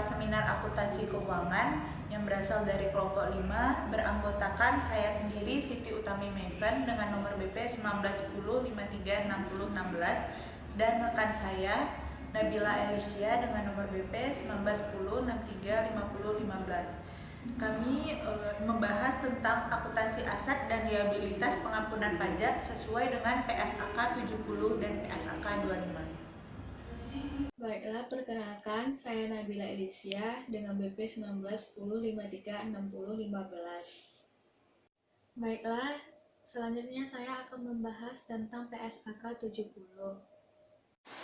seminar akuntansi keuangan yang berasal dari kelompok 5, beranggotakan saya sendiri Siti Utami Meven dengan nomor BP 1910536016 dan rekan saya Nabila Elisya dengan nomor BP 1910635015. Kami membahas tentang akuntansi aset dan liabilitas pengampunan pajak sesuai dengan PSAK 70 dan PSAK 25. Baiklah, perkenalkan, saya Nabila Elisya dengan BP 1910536015. Baiklah, selanjutnya saya akan membahas tentang PSAK 70.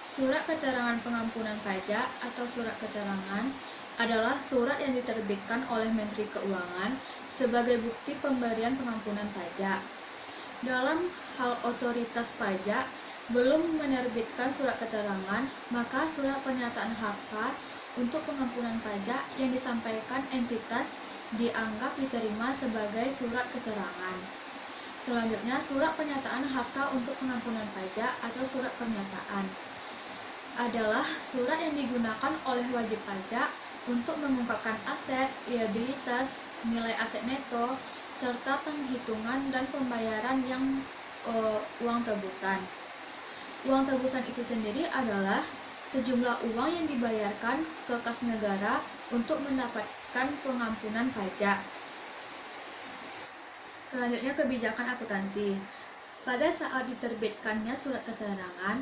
Surat keterangan pengampunan pajak atau surat keterangan adalah surat yang diterbitkan oleh Menteri Keuangan sebagai bukti pemberian pengampunan pajak. Dalam hal otoritas pajak belum menerbitkan surat keterangan, maka surat pernyataan harta untuk pengampunan pajak yang disampaikan entitas dianggap diterima sebagai surat keterangan. Selanjutnya, surat pernyataan harta untuk pengampunan pajak atau surat pernyataan adalah surat yang digunakan oleh wajib pajak untuk mengungkapkan aset, liabilitas, nilai aset neto, serta penghitungan dan pembayaran yang uang tebusan. Uang tebusan itu sendiri adalah sejumlah uang yang dibayarkan ke kas negara untuk mendapatkan pengampunan pajak. Selanjutnya, kebijakan akuntansi. Pada saat diterbitkannya surat keterangan,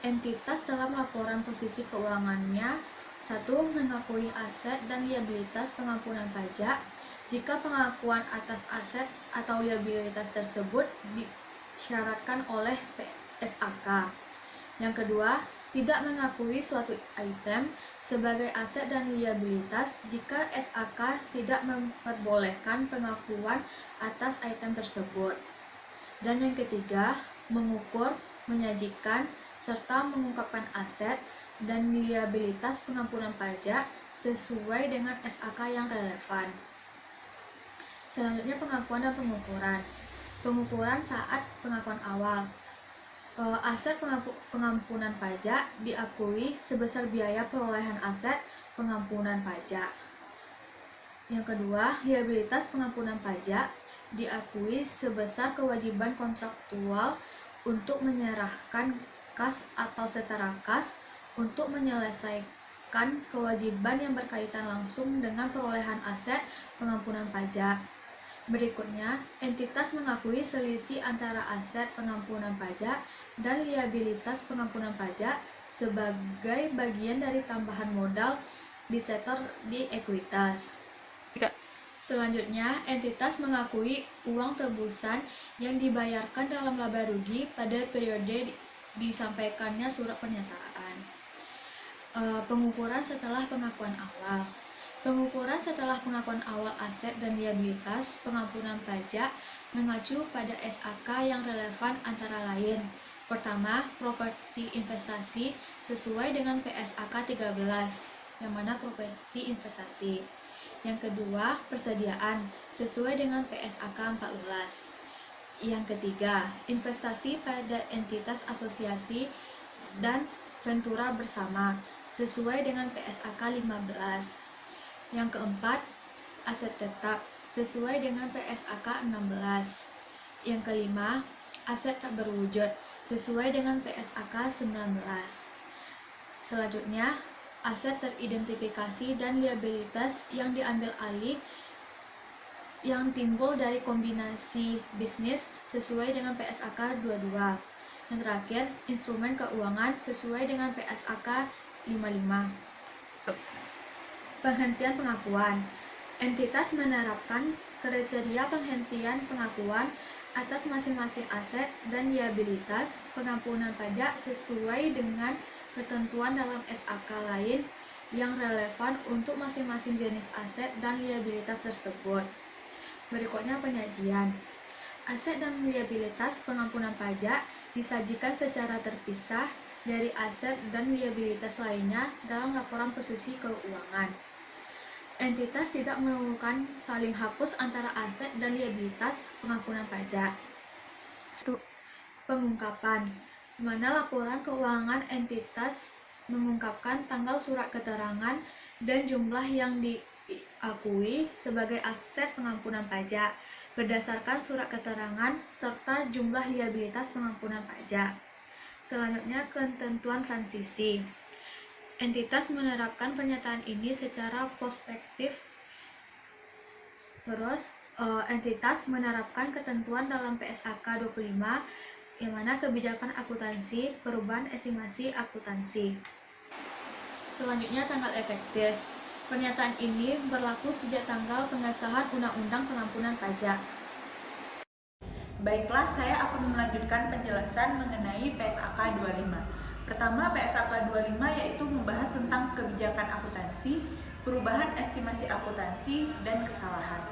entitas dalam laporan posisi keuangannya 1. Mengakui aset dan liabilitas pengampunan pajak jika pengakuan atas aset atau liabilitas tersebut disyaratkan oleh PSAK. Yang kedua, tidak mengakui suatu item sebagai aset dan liabilitas jika SAK tidak memperbolehkan pengakuan atas item tersebut. Dan yang ketiga, mengukur, menyajikan, serta mengungkapkan aset dan liabilitas pengampunan pajak sesuai dengan SAK yang relevan. Selanjutnya, pengakuan dan pengukuran. Pengukuran saat pengakuan awal. Aset pengampunan pajak diakui sebesar biaya perolehan aset pengampunan pajak. Yang kedua, liabilitas pengampunan pajak diakui sebesar kewajiban kontraktual untuk menyerahkan kas atau setara kas untuk menyelesaikan kewajiban yang berkaitan langsung dengan perolehan aset pengampunan pajak. Berikutnya, entitas mengakui selisih antara aset pengampunan pajak dan liabilitas pengampunan pajak sebagai bagian dari tambahan modal disetor di ekuitas. Selanjutnya, entitas mengakui uang tebusan yang dibayarkan dalam laba rugi pada periode disampaikannya surat pernyataan. Pengukuran setelah pengakuan awal. Pengukuran setelah pengakuan awal aset dan liabilitas pengampunan pajak mengacu pada SAK yang relevan antara lain. Pertama, properti investasi sesuai dengan PSAK 13, yang mana properti investasi. Yang kedua, persediaan sesuai dengan PSAK 14. Yang ketiga, investasi pada entitas asosiasi dan ventura bersama sesuai dengan PSAK 15. Yang keempat, aset tetap sesuai dengan PSAK 16. Yang kelima, aset tak berwujud sesuai dengan PSAK 19. Selanjutnya, aset teridentifikasi dan liabilitas yang diambil alih yang timbul dari kombinasi bisnis sesuai dengan PSAK 22. Yang terakhir, instrumen keuangan sesuai dengan PSAK 55. Penghentian pengakuan. Entitas menerapkan kriteria penghentian pengakuan atas masing-masing aset dan liabilitas pengampunan pajak sesuai dengan ketentuan dalam SAK lain yang relevan untuk masing-masing jenis aset dan liabilitas tersebut. Berikutnya, penyajian. Aset dan liabilitas pengampunan pajak disajikan secara terpisah dari aset dan liabilitas lainnya dalam laporan posisi keuangan. Entitas tidak melakukan saling hapus antara aset dan liabilitas pengampunan pajak. Pengungkapan, di mana laporan keuangan entitas mengungkapkan tanggal surat keterangan dan jumlah yang diakui sebagai aset pengampunan pajak berdasarkan surat keterangan serta jumlah liabilitas pengampunan pajak. Selanjutnya, ketentuan transisi. Entitas menerapkan pernyataan ini secara prospektif. Terus, entitas menerapkan ketentuan dalam PSAK 25 yang mana kebijakan akuntansi, perubahan estimasi akuntansi. Selanjutnya, tanggal efektif. Pernyataan ini berlaku sejak tanggal pengesahan Undang-Undang Pengampunan Pajak. Baiklah, saya akan melanjutkan penjelasan mengenai PSAK 25. Pertama, PSAK 25 yaitu membahas tentang kebijakan akuntansi, perubahan estimasi akuntansi, dan kesalahan.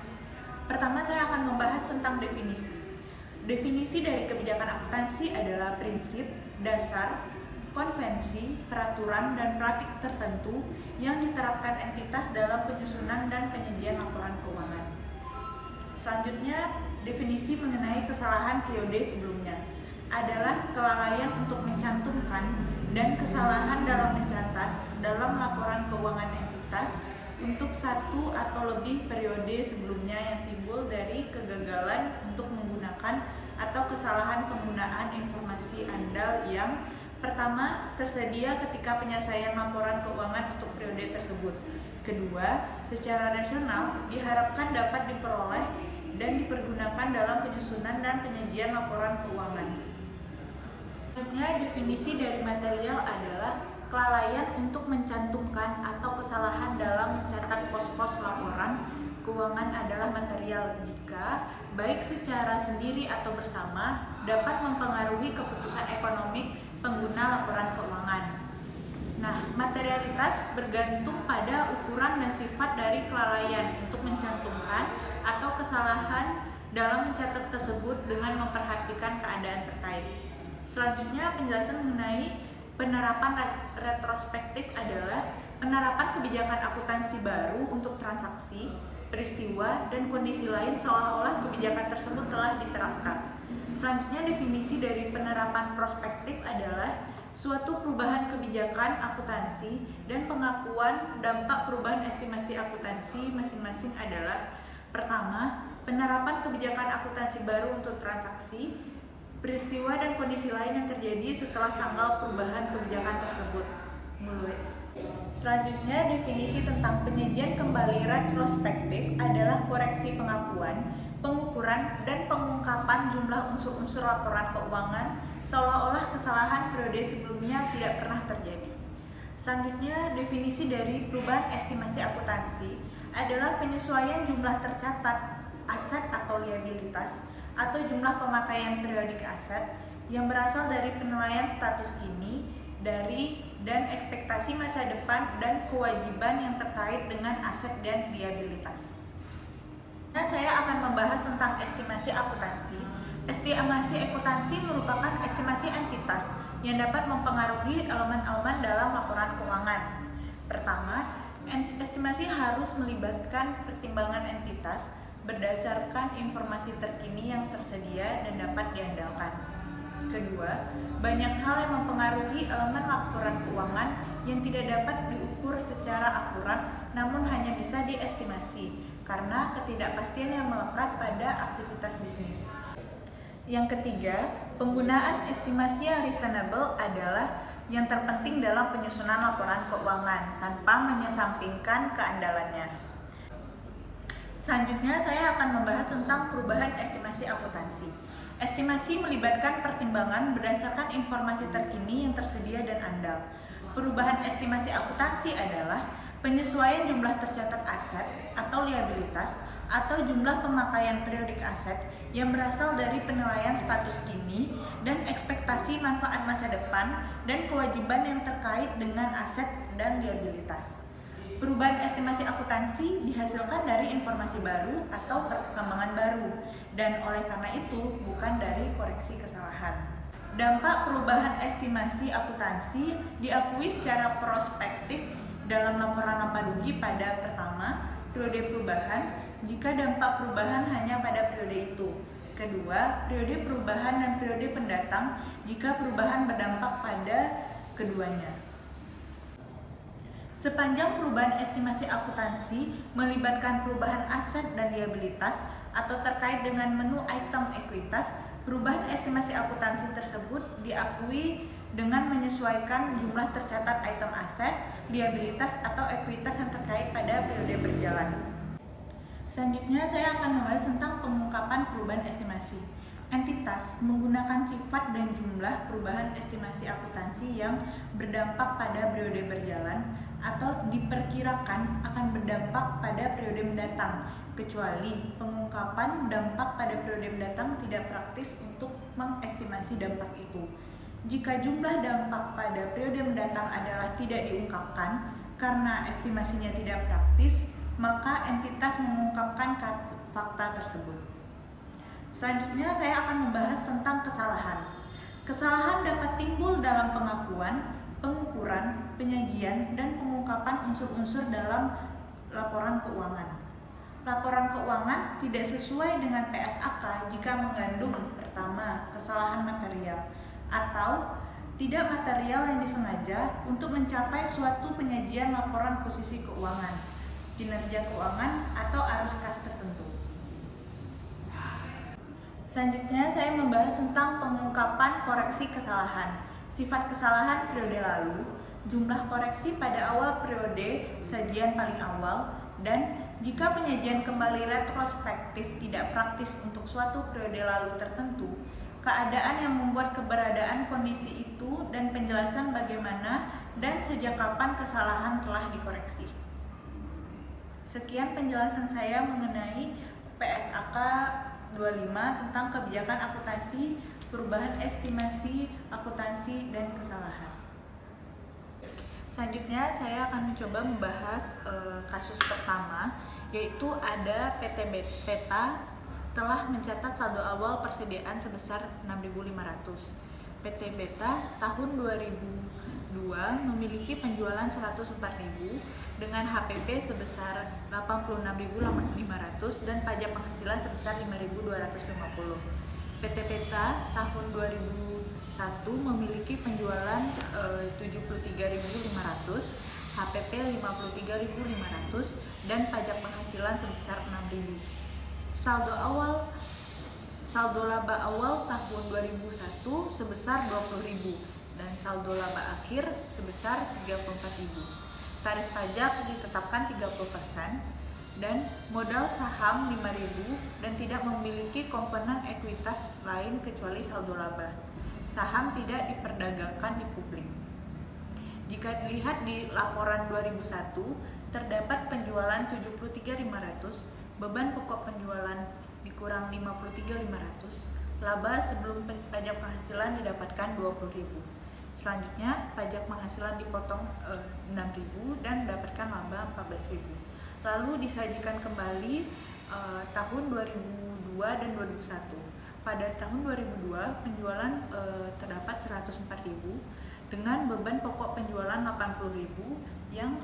Pertama, saya akan membahas tentang definisi. Definisi dari kebijakan akuntansi adalah prinsip, dasar, konvensi, peraturan, dan praktik tertentu yang diterapkan entitas dalam penyusunan dan penyajian laporan keuangan. Selanjutnya, definisi mengenai kesalahan periode sebelumnya adalah kelalaian untuk mencantumkan dan kesalahan dalam mencatat dalam laporan keuangan entitas untuk satu atau lebih periode sebelumnya yang timbul dari kegagalan untuk menggunakan atau kesalahan penggunaan informasi andal yang pertama tersedia ketika penyelesaian laporan keuangan untuk periode tersebut. Kedua, secara rasional diharapkan dapat diperoleh dan dipergunakan dalam penyusunan dan penyajian laporan keuangan. Selanjutnya, definisi dari material adalah kelalaian untuk mencantumkan atau kesalahan dalam mencatat pos-pos laporan keuangan adalah material jika, baik secara sendiri atau bersama, dapat mempengaruhi keputusan ekonomi pengguna laporan keuangan. Nah, materialitas bergantung pada ukuran dan sifat dari kelalaian untuk mencantumkan atau kesalahan dalam mencatat tersebut dengan memperhatikan keadaan terkait. Selanjutnya, penjelasan mengenai penerapan retrospektif adalah penerapan kebijakan akuntansi baru untuk transaksi, peristiwa, dan kondisi lain seolah-olah kebijakan tersebut telah diterapkan. Selanjutnya, definisi dari penerapan prospektif adalah suatu perubahan kebijakan akuntansi dan pengakuan dampak perubahan estimasi akuntansi masing-masing adalah: pertama, penerapan kebijakan akuntansi baru untuk transaksi, peristiwa, dan kondisi lain yang terjadi setelah tanggal perubahan kebijakan tersebut. Selanjutnya, definisi tentang penyajian kembali retrospektif adalah koreksi pengakuan, pengukuran, dan pengungkapan jumlah unsur-unsur laporan keuangan seolah-olah kesalahan periode sebelumnya tidak pernah terjadi. Selanjutnya, definisi dari perubahan estimasi akuntansi adalah penyesuaian jumlah tercatat aset atau liabilitas atau jumlah pemakaian periodik aset yang berasal dari penilaian status kini, dari dan ekspektasi masa depan dan kewajiban yang terkait dengan aset dan liabilitas. Nah, saya akan membahas tentang estimasi akuntansi. Estimasi akuntansi merupakan estimasi entitas yang dapat mempengaruhi elemen-elemen dalam laporan keuangan. Pertama, estimasi harus melibatkan pertimbangan entitas berdasarkan informasi terkini yang tersedia dan dapat diandalkan. Kedua, banyak hal yang mempengaruhi elemen laporan keuangan yang tidak dapat diukur secara akurat namun hanya bisa diestimasi karena ketidakpastian yang melekat pada aktivitas bisnis. Yang ketiga, penggunaan estimasi yang reasonable adalah yang terpenting dalam penyusunan laporan keuangan tanpa mengesampingkan keandalannya. Selanjutnya, saya akan membahas tentang perubahan estimasi akuntansi. Estimasi melibatkan pertimbangan berdasarkan informasi terkini yang tersedia dan andal. Perubahan estimasi akuntansi adalah penyesuaian jumlah tercatat aset atau liabilitas atau jumlah pemakaian periodik aset yang berasal dari penilaian status kini dan ekspektasi manfaat masa depan dan kewajiban yang terkait dengan aset dan liabilitas. Perubahan estimasi akuntansi dihasilkan dari informasi baru atau perkembangan baru dan oleh karena itu bukan dari koreksi kesalahan. Dampak perubahan estimasi akuntansi diakui secara prospektif dalam laporan laba rugi pada pertama, periode perubahan, jika dampak perubahan hanya pada periode itu. Kedua, periode perubahan dan periode pendatang jika perubahan berdampak pada keduanya. Sepanjang perubahan estimasi akuntansi melibatkan perubahan aset dan liabilitas atau terkait dengan menu item ekuitas, perubahan estimasi akuntansi tersebut diakui dengan menyesuaikan jumlah tercatat item aset, liabilitas atau ekuitas yang terkait pada periode berjalan. Selanjutnya saya akan membahas tentang pengungkapan perubahan estimasi. Entitas menggunakan sifat dan jumlah perubahan estimasi akuntansi yang berdampak pada periode berjalan atau diperkirakan akan berdampak pada periode mendatang, kecuali pengungkapan dampak pada periode mendatang tidak praktis untuk mengestimasi dampak itu. Jika jumlah dampak pada periode mendatang adalah tidak diungkapkan karena estimasinya tidak praktis, maka entitas mengungkapkan fakta tersebut. Selanjutnya saya akan membahas tentang kesalahan. Kesalahan dapat timbul dalam pengakuan, pengukuran, penyajian, dan pengungkapan unsur-unsur dalam laporan keuangan. Laporan keuangan tidak sesuai dengan PSAK jika mengandung pertama, kesalahan material atau tidak material yang disengaja untuk mencapai suatu penyajian laporan posisi keuangan, kinerja keuangan, atau arus kas tertentu. Selanjutnya saya membahas tentang pengungkapan koreksi kesalahan. Sifat kesalahan periode lalu, jumlah koreksi pada awal periode sajian paling awal, dan jika penyajian kembali retrospektif tidak praktis untuk suatu periode lalu tertentu, keadaan yang membuat keberadaan kondisi itu dan penjelasan bagaimana dan sejak kapan kesalahan telah dikoreksi. Sekian penjelasan saya mengenai PSAK 25 tentang kebijakan akuntansi, perubahan estimasi akuntansi, dan kesalahan. Selanjutnya saya akan mencoba membahas kasus pertama, yaitu ada PT Beta telah mencatat saldo awal persediaan sebesar 6.500. PT Beta tahun 2002 memiliki penjualan 104.000 dengan HPP sebesar 86.500 dan pajak penghasilan sebesar 5.250. PT Beta tahun 2001 memiliki penjualan 73.500, HPP 53.500 dan pajak penghasilan sebesar 6.000. Saldo laba awal tahun 2001 sebesar 20.000 dan saldo laba akhir sebesar 34.000. Tarif pajak ditetapkan 30% dan modal saham 5.000 dan tidak memiliki komponen ekuitas lain kecuali saldo laba. Saham tidak diperdagangkan di publik. Jika dilihat di laporan 2001, terdapat penjualan 73.500, beban pokok penjualan dikurang 53.500, laba sebelum pajak penghasilan didapatkan 20.000. Selanjutnya, pajak penghasilan dipotong 6.000 dan mendapatkan laba 14.000. Lalu disajikan kembali tahun 2002 dan 2001. Pada tahun 2002, penjualan terdapat 104.000 dengan beban pokok penjualan 80.000 yang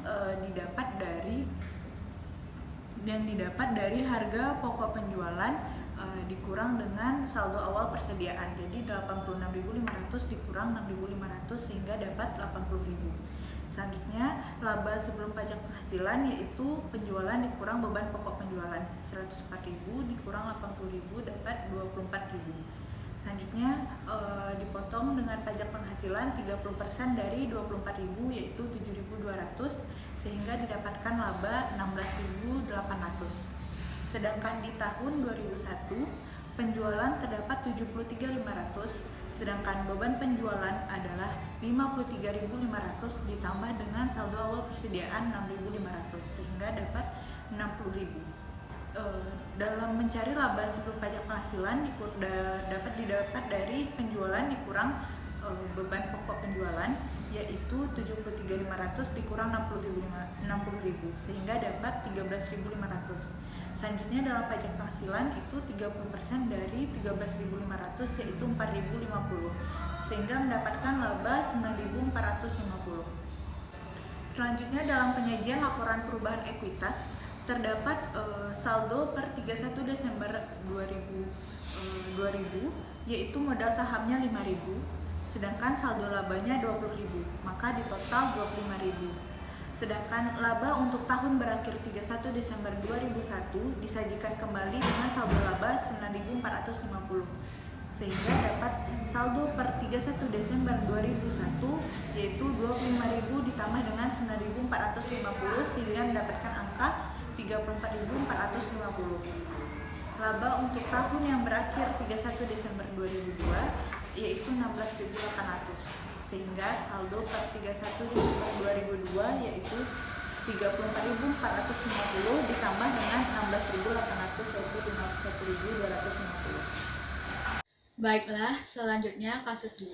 didapat dari harga pokok penjualan dikurang dengan saldo awal persediaan. Jadi 86.500 dikurang 6.500 sehingga dapat 80.000. Selanjutnya, laba sebelum pajak penghasilan yaitu penjualan dikurang beban pokok penjualan 104.000 dikurang 80.000 dapat 24.000. Selanjutnya dipotong dengan pajak penghasilan 30% dari 24.000 yaitu 7.200 sehingga didapatkan laba 16.800. Sedangkan di tahun 2001 penjualan terdapat 73.500 sedangkan beban penjualan adalah 53.500 ditambah dengan saldo awal persediaan 6.500 sehingga dapat 60.000. Dalam mencari laba sebelum pajak penghasilan dapat didapat dari penjualan dikurang beban pokok penjualan yaitu 73.500 dikurang 60.000 sehingga dapat 13.500. Selanjutnya dalam pajak penghasilan itu 30% dari 13.500 yaitu 4.050 sehingga mendapatkan laba 9.450. Selanjutnya dalam penyajian laporan perubahan ekuitas terdapat saldo per 31 Desember 2000 yaitu modal sahamnya 5.000 sedangkan saldo labanya 20.000, maka di total 25.000. Sedangkan laba untuk tahun berakhir 31 Desember 2001 disajikan kembali dengan saldo laba 9.450, sehingga dapat saldo per 31 Desember 2001 yaitu 25.000 ditambah dengan 9.450 sehingga mendapatkan angka 34.450. Laba untuk tahun yang berakhir 31 Desember 2002 yaitu 16.800, sehingga saldo per 31 Desember 2002 yaitu 34.450 ditambah dengan 16.800 yaitu 51.250. Baiklah, selanjutnya kasus 2.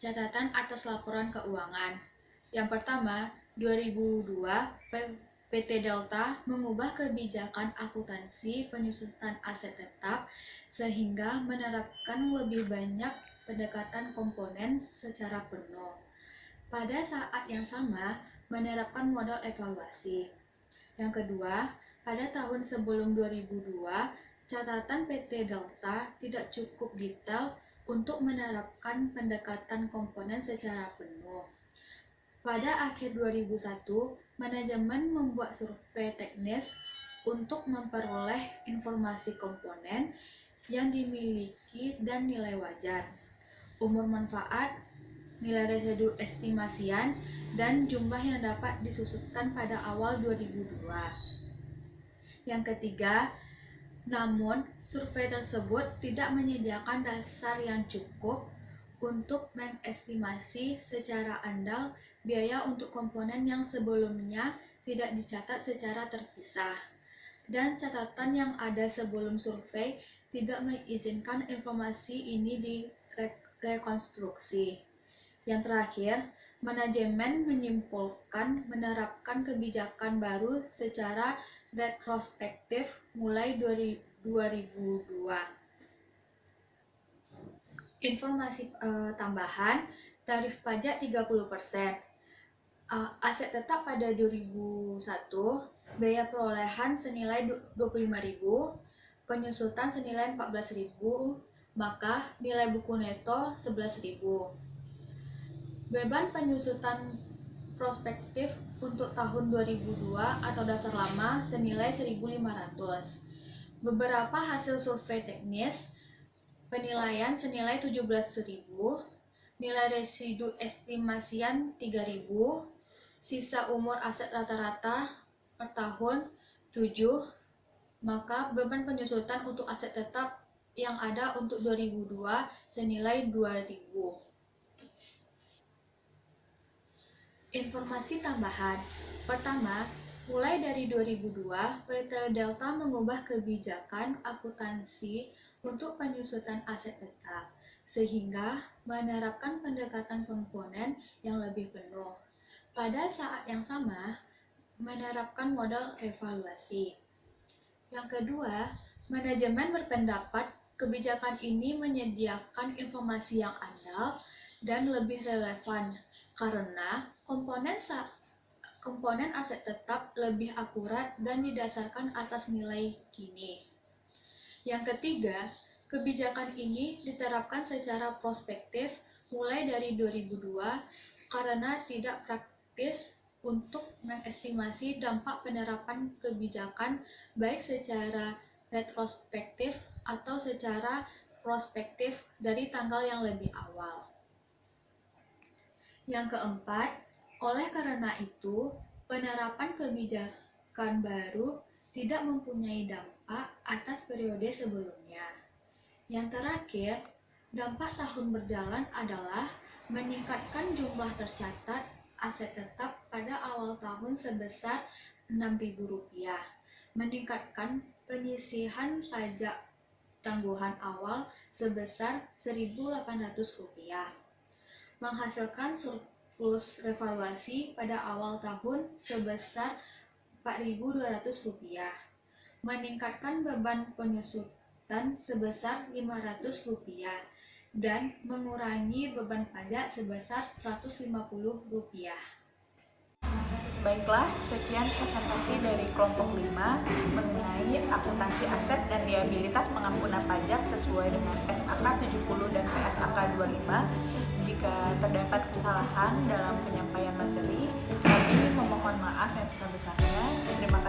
Catatan atas laporan keuangan. Yang pertama, 2002 PT Delta mengubah kebijakan akuntansi penyusutan aset tetap sehingga menerapkan lebih banyak pendekatan komponen secara penuh. Pada saat yang sama, menerapkan model evaluasi. Yang kedua, pada tahun sebelum 2002, catatan PT Delta tidak cukup detail untuk menerapkan pendekatan komponen secara penuh. Pada akhir 2001, manajemen membuat survei teknis untuk memperoleh informasi komponen yang dimiliki dan nilai wajar, umur manfaat, nilai residu estimasian, dan jumlah yang dapat disusutkan pada awal 2002. Yang ketiga, namun survei tersebut tidak menyediakan dasar yang cukup untuk mengestimasi secara andal biaya untuk komponen yang sebelumnya tidak dicatat secara terpisah, dan catatan yang ada sebelum survei tidak mengizinkan informasi ini direkonstruksi. Yang terakhir, manajemen menyimpulkan menerapkan kebijakan baru secara retrospektif mulai 2002. Informasi tambahan, tarif pajak 30%. Aset tetap pada 2001, biaya perolehan senilai 25.000, penyusutan senilai 14.000, maka nilai buku neto 11.000. Beban penyusutan prospektif untuk tahun 2002 atau dasar lama senilai 1.500. Beberapa hasil survei teknis penilaian senilai 17.000, nilai residu estimasian 3.000, sisa umur aset rata-rata per tahun 7, maka beban penyusutan untuk aset tetap yang ada untuk 2002 senilai 2.000. Informasi tambahan. Pertama, mulai dari 2002, PT Delta mengubah kebijakan akuntansi untuk penyusutan aset tetap, sehingga menerapkan pendekatan komponen yang lebih penuh. Pada saat yang sama, menerapkan model evaluasi. Yang kedua, manajemen berpendapat kebijakan ini menyediakan informasi yang andal dan lebih relevan karena komponen aset tetap lebih akurat dan didasarkan atas nilai kini. Yang ketiga, kebijakan ini diterapkan secara prospektif mulai dari 2002 karena tidak praktis untuk mengestimasi dampak penerapan kebijakan baik secara retrospektif atau secara prospektif dari tanggal yang lebih awal. Yang keempat, oleh karena itu, penerapan kebijakan baru tidak mempunyai dampak atas periode sebelumnya. Yang terakhir, dampak tahun berjalan adalah meningkatkan jumlah tercatat aset tetap pada awal tahun sebesar Rp6.000, meningkatkan penyisihan pajak tangguhan awal sebesar Rp1.800, menghasilkan surplus revaluasi pada awal tahun sebesar Rp4.200, meningkatkan beban penyusutan sebesar Rp500, dan mengurangi beban pajak sebesar Rp150. Baiklah, sekian presentasi dari kelompok 5 mengenai akuntansi aset dan liabilitas pengampunan pajak sesuai dengan PSAK 70 dan PSAK 25. Jika terdapat kesalahan dalam penyampaian materi, kami memohon mohon maaf yang sebesar-besarnya. Terima